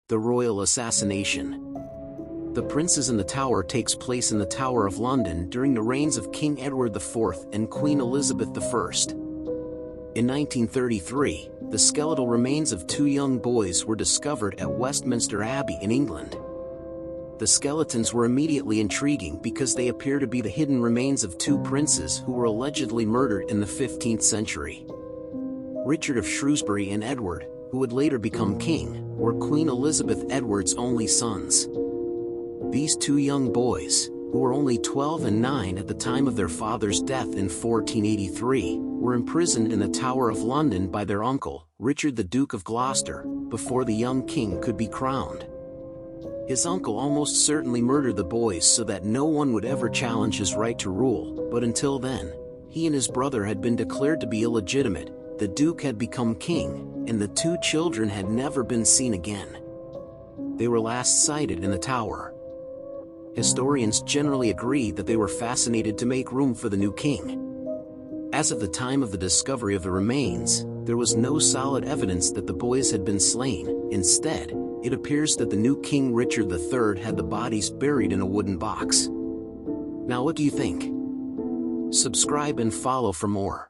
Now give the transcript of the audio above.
The Royal Assassination. The Princes in the Tower takes place in the Tower of London during the reigns of King Edward IV and Queen Elizabeth I. In 1933, the skeletal remains of two young boys were discovered at Westminster Abbey in England. The skeletons were immediately intriguing because they appear to be the hidden remains of two princes who were allegedly murdered in the 15th century. Richard of Shrewsbury and Edward, who would later become king, were Queen Elizabeth Edward's only sons. These two young boys, who were only 12 and 9 at the time of their father's death in 1483, were imprisoned in the Tower of London by their uncle, Richard the Duke of Gloucester, before the young king could be crowned. His uncle almost certainly murdered the boys so that no one would ever challenge his right to rule, but until then, he and his brother had been declared to be illegitimate, the Duke had become king, and the two children had never been seen again. They were last sighted in the tower. Historians generally agree that they were fascinated to make room for the new king. As of the time of the discovery of the remains, there was no solid evidence that the boys had been slain. Instead, it appears that the new King Richard III had the bodies buried in a wooden box. Now what do you think? Subscribe and follow for more.